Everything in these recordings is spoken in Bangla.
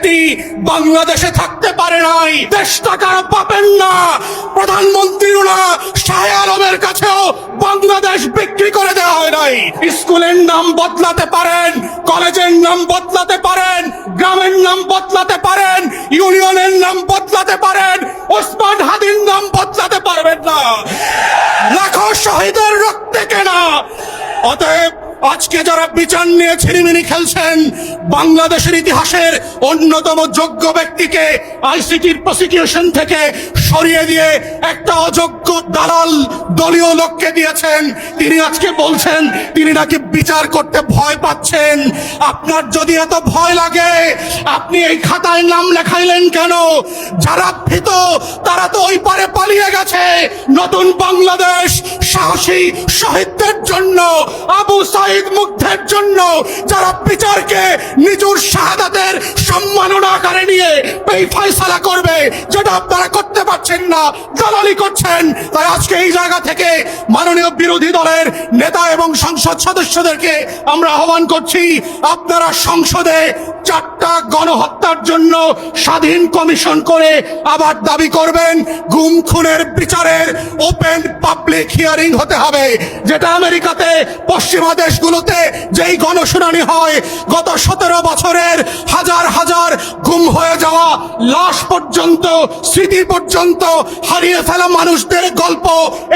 সেটি বাংলাদেশে থাকতে পারে নাই। দেশটা কারো পাবেন না, প্রধানমন্ত্রীও না, শাহ আলমের কাছেও বাংলাদেশ বিক্রি করে দেওয়া হয় নাই। স্কুলের নাম বদলাতে পারেন, কলেজের নাম বদলাতে পারেন, গ্রামের নাম বদলাতে পারেন, ইউনিয়নের নাম বদলাতে পারেন, ওসমান হাদির নাম বদলাতে পারবেন না। লাখো শহীদের রক্তে কেনা। অতএব আজকে যারা বিচার নিয়ে ছিনিমিনি খেলছেন, বাংলাদেশের ইতিহাসের অন্যতম যোগ্য ব্যক্তিকে আইসিটির প্রসিকিউশন থেকে সরিয়ে দিয়ে একটা অযোগ্য দালাল দলীয় লোককে দিয়েছেন। তিনি আজকে বলছেন তিনি নাকি বিচার করতে ভয় পাচ্ছেন। আপনার যদি এত ভয় লাগে আপনি এই খাতায় নাম লেখাইলেন কেন? যারা ভীত তারা তো ওই পারে পালিয়ে গেছে। নতুন বাংলাদেশ সাহসী শহীদদের জন্য, আবু সাইদ মুগ্ধের জন্য, যারা বিচারকে নিজের শাহাদাতের সম্মাননা আকারে নিয়ে এই ফয়সালা করবে, যেটা আপনারা করতে পারছেন না, দালালি করছেন। তাই আজকে এই জায়গা থেকে মাননীয় বিরোধী দলের নেতা এবং সংসদ সদস্যদেরকে আমরা আহ্বান করছি, আপনারা সংসদে 4টা গণহত্যার জন্য স্বাধীন কমিশন করে আবার দাবি করবেন গুম খুনের বিচারের ওপেন পাবলিক হিয়ারিং হতে হবে। যেটা আমেরিকাতে, পশ্চিমা দেশগুলোতে যেই গণশুনানি হয়, গত 17 বছরের হাজার হাজার গুম হয়ে যাওয়া লাশ পর্যন্ত, স্মৃতি পর্যন্ত হারিয়ে ফেলা মানুষদের গল্প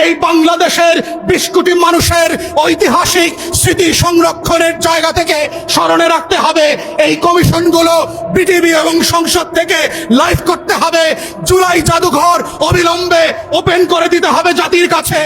এই বাংলাদেশের 20 কোটি মানুষের ঐতিহাসিক স্মৃতি সংরক্ষণের জায়গা থেকে স্মরণে রাখতে হবে। এই কমিশনগুলো বিটিভি এবং সংসদ থেকে লাইভ করতে হবে। জুলাই জাদুঘর অবিলম্বে ওপেন করে দিতে হবে জাতির কাছে।